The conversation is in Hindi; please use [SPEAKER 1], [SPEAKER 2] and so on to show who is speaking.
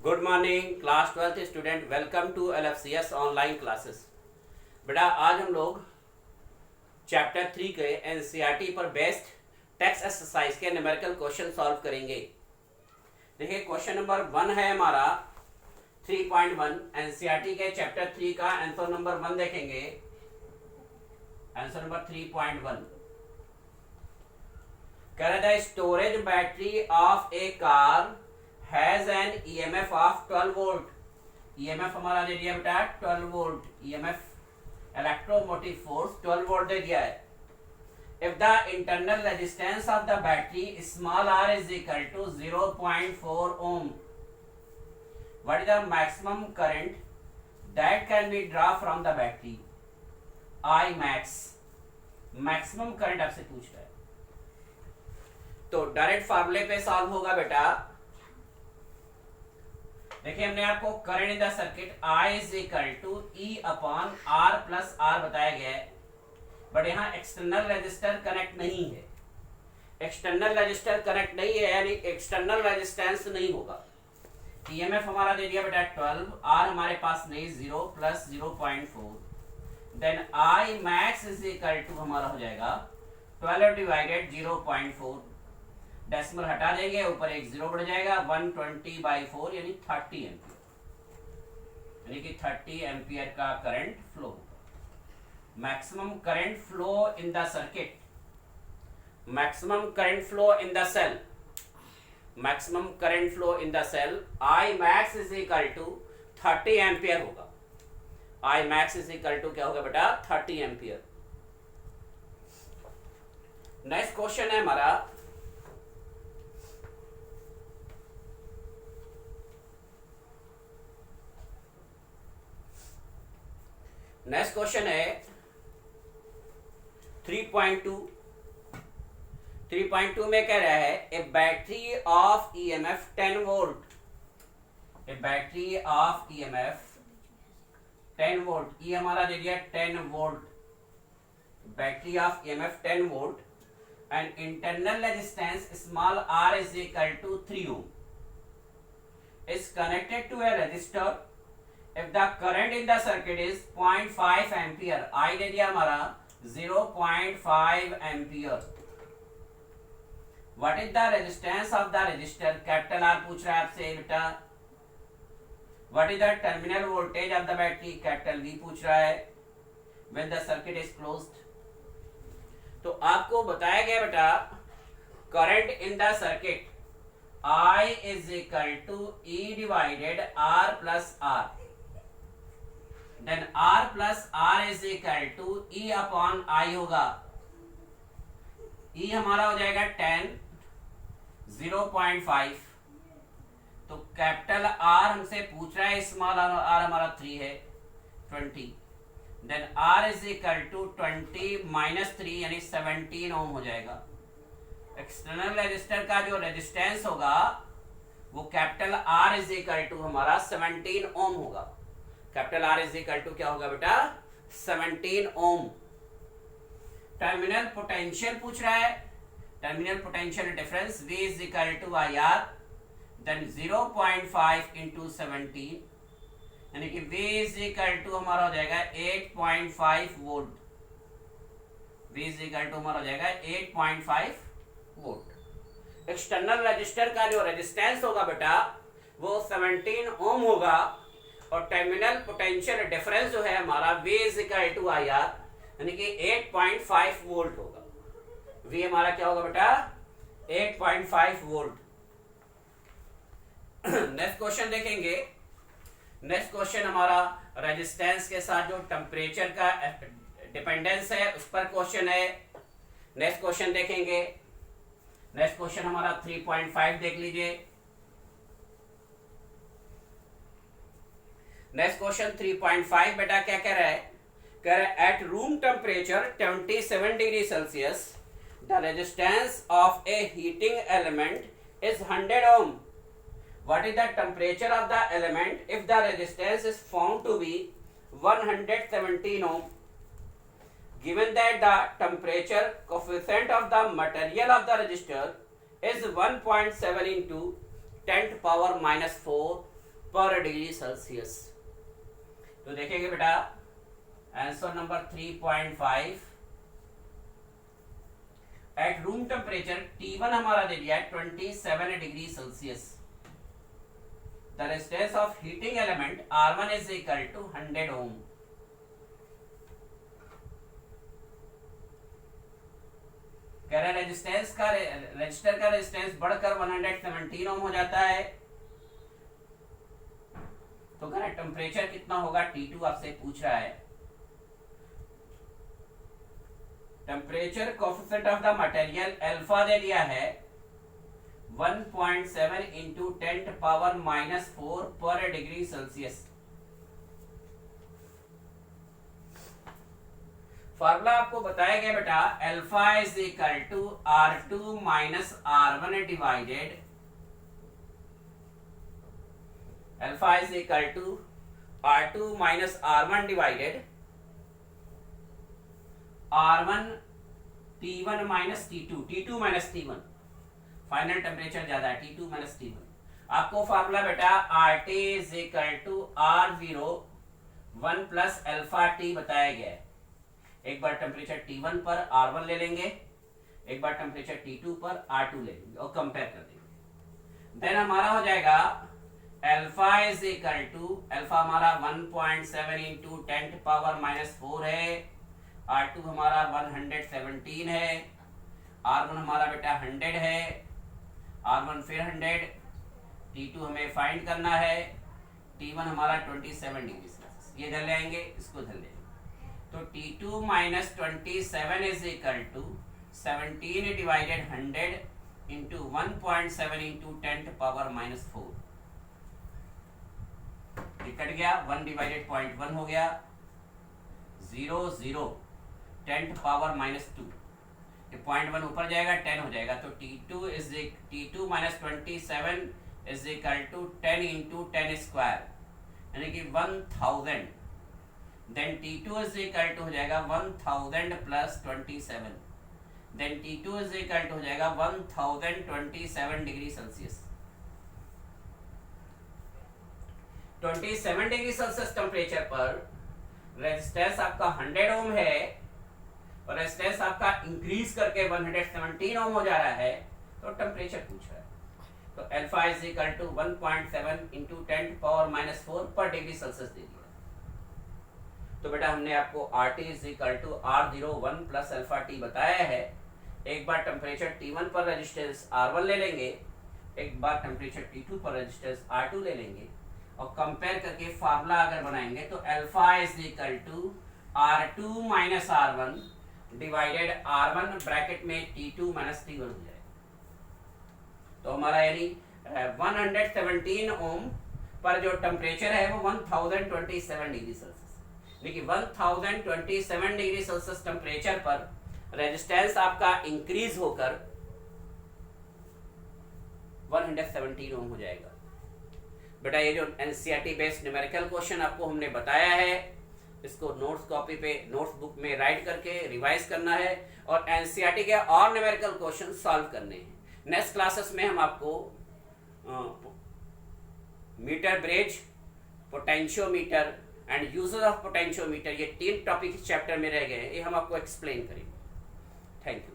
[SPEAKER 1] Good morning class 12th student, welcome to LFCS online classes. बेटा आज हम लोग चैप्टर 3 के NCERT पर बेस्ड टेक्स्ट एक्सरसाइज के न्यूमेरिकल क्वेश्चन सॉल्व करेंगे। देखिए क्वेश्चन नंबर 1 है हमारा 3.1 NCERT के चैप्टर 3 का आंसर नंबर 1 देखेंगे। आंसर नंबर 3.1 कह रहा था storage battery of a car has an EMF of 12 volt. EMF हमारा दे दिया बेटा 12 volt. EMF electromotive force 12 volt दे दिया है। If the internal resistance of the battery small r is equal to 0.4 ohm, what is the maximum current that can be draw from the battery? I max, maximum current आपसे पूछ रहा है, तो डायरेक्ट फार्मूले पे सॉल्व होगा बेटा। देखिए हमने आपको current in the circuit I is equal to E upon R plus R बताया गया है, बट यहाँ एक्सटर्नल रेजिस्टर कनेक्ट नहीं है। एक्सटर्नल रेजिस्टर कनेक्ट नहीं है यानी एक्सटर्नल रेजिस्टेंस नहीं होगा। EMF हमारा दे दिया बेटा 12, R हमारे पास नहीं 0 plus 0.4, then I max is equal to हमारा हो जाएगा 12 डिवाइडेड 0.4, डेसिमल हटा देंगे, ऊपर एक जीरो बढ़ जाएगा, 120/4 यानी 30 एम्पियर, यानी कि 30 एम्पियर का करंट फ्लो होगा। Maximum current flow in the circuit, maximum current flow in the cell, maximum current flow in the cell I max is equal to 30 ampere होगा। I max is equal to क्या होगा बेटा 30 एम्पियर। नेक्स्ट क्वेश्चन है हमारा नेक्स्ट क्वेश्चन है 3.2। 3.2 में कह रहा है a battery of EMF 10 volt, a battery of EMF 10 volt, ये हमारा दे दिया 10 volt, battery of EMF 10 volt and internal resistance small r is equal to 3 ohm is connected to a resistor. If the current in the circuit is 0.5 ampere, I दे दिया हमारा 0.5 ampere, what is the resistance of the resistor? Capital R पूछ रहा है आपसे बेटा। what is the terminal voltage of the battery? Capital V पूछ रहा है when the circuit is closed। तो आपको बताया गया बेटा current in the circuit I is equal to E divided R plus R, then R plus R is equal to E upon I होगा। E हमारा हो जाएगा 10, 0.5, तो कैपिटल R हमसे पूछ रहा है, स्मॉल R हमारा 3 है 20, then R is equal to 20 minus 3 यानी 17 ओम हो जाएगा। एक्सटर्नल रेजिस्टर का जो रेजिस्टेंस होगा वो capital R is equal to हमारा 17 ओम होगा। Capital R is equal to क्या होगा बेटा 17 ओम। टर्मिनल पोटेंशियल पूछ रहा है, terminal potential difference V is equal to IR, then 0.5 into 17 यानी कि V इज इक्वल टू हमारा हो जाएगा 8.5 volt. V is equal to हमारा हो जाएगा 8.5 वोल्ट। एक्सटर्नल रजिस्टर का जो रेजिस्टेंस होगा बेटा वो 17 ओम होगा और टर्मिनल पोटेंशियल डिफरेंस जो है हमारा V is equal to IR यानी कि 8.5 वोल्ट होगा। V हमारा क्या होगा बेटा 8.5 वोल्ट। नेक्स्ट क्वेश्चन देखेंगे। नेक्स्ट क्वेश्चन हमारा रेजिस्टेंस के साथ जो टेम्परेचर का डिपेंडेंस है उस पर क्वेश्चन है। नेक्स्ट क्वेश्चन देखेंगे। नेक्स्ट क्वेश्चन हमारा 3.5 देख लीजिए। नेक्स्ट क्वेश्चन 3.5 बेटा क्या कह रहा है? कह रहा है at room temperature 27 degree Celsius the resistance of a heating element is 100 ohm. What is the temperature of the element if the resistance is found to be 117 ohm? Given that the temperature coefficient of the material of the resistor is 1.7 into 10 to power minus 4 पर डिग्री सेल्सियस। तो देखेंगे बेटा answer number 3.5 at room temperature T1 हमारा दे दिया है 27 degree Celsius. The resistance of heating element R1 is equal to 100 ohm. कह रहा है रजिस्टर का रेजिस्टेंस बढ़कर 117 ओम हो जाता है। तो कह रहा है टेम्परेचर कितना होगा, T2 आपसे पूछ रहा है। Temperature coefficient of the material alpha दे दिया है 1.7 इंटू 10⁻⁻4 पर डिग्री सेल्सियस। फार्मूला आपको बताया गया बेटा alpha is equal to R2 minus R1 divided alpha is equal to R2 minus R1 divided R1 T1 minus T2 minus T1। Final temperature ज्यादा है T2 माइनस T1। आपको फार्मूला बेटा RT is equal to R0 1 plus alpha T बताया गया है। एक बार टेम्परेचर T1 पर R1 ले लेंगे, एक बार टेम्परेचर T2 पर R2 ले लेंगे और कंपेयर कर देंगे। देन हमारा हो जाएगा alpha is equal to alpha हमारा 1.7 इंटू 10⁻⁻4 है, R2 हमारा 117 है, R1 हमारा बेटा 100 है, R1 फिर 100, T2 हमें फाइंड करना है, T1 हमारा 27 डिग्री सेल्सियस। ये धर ले आएंगे, इसको धर लेंगे। तो T2 minus 27 is equal to 17 divided 100 into 1.7 into 10⁻⁻4। ये कट गया, 1 डिवाइडेड 0.1 हो गया, 0 0 10⁻⁻2। ये 0.1 ऊपर जाएगा 10 हो जाएगा। तो T2 minus 27 is equal to 10 into 10 square यानी कि 1000। Then T2 is equal to हो जाएगा 1000 plus 27। Then T2 is equal to हो जाएगा 1027 degree Celsius. 27 degree Celsius temperature पर रेजिस्टेंस आपका 100 ओम है और रेजिस्टेंस आपका इंक्रीज करके 117 ओम हो जा रहा है। तो टेम्परेचर पूछ रहा है। तो alpha is equal to 1.7 into 10⁻⁴ पर डिग्री सेल्सियस दे दिया। तो बेटा हमने आपको RT is equal to R0 1 plus alpha T बताया है। एक बार टेम्परेचर T1 पर रेजिस्टेंस R1 ले लेंगे, एक बार टेम्परेचर T2 पर रेजिस्टेंस R2 ले लेंगे और कंपेयर करके फार्मूला अगर बनाएंगे तो alpha is equal to R2 minus R1 divided R1 bracket में T2 माइनस T1 हो जाएगा। तो हमारा यानी 117 ओम पर जो टेम्परेचर है वो 1027 डिग्री सेल्सियस, लेकिन 1027 डिग्री सेल्सियस टेम्परेचर पर रेजिस्टेंस आपका इंक्रीज होकर 117 ओम हो जाएगा। बेटा ये जो एनसीईआरटी बेस्ड न्यूमेरिकल क्वेश्चन आपको हमने बताया है, इसको नोट्स कॉपी पे नोट्स बुक में राइट करके रिवाइज करना है और एनसीईआरटी के और न्यूमेरिकल क्वेश्चन सॉल्व करने हैं। नेक्स्ट क्लासेस में हम आपको metre bridge, potentiometer and uses of potentiometer, ये 3 टॉपिक इस चैप्टर में रह गए हैं, ये हम आपको एक्सप्लेन करेंगे। Thank you.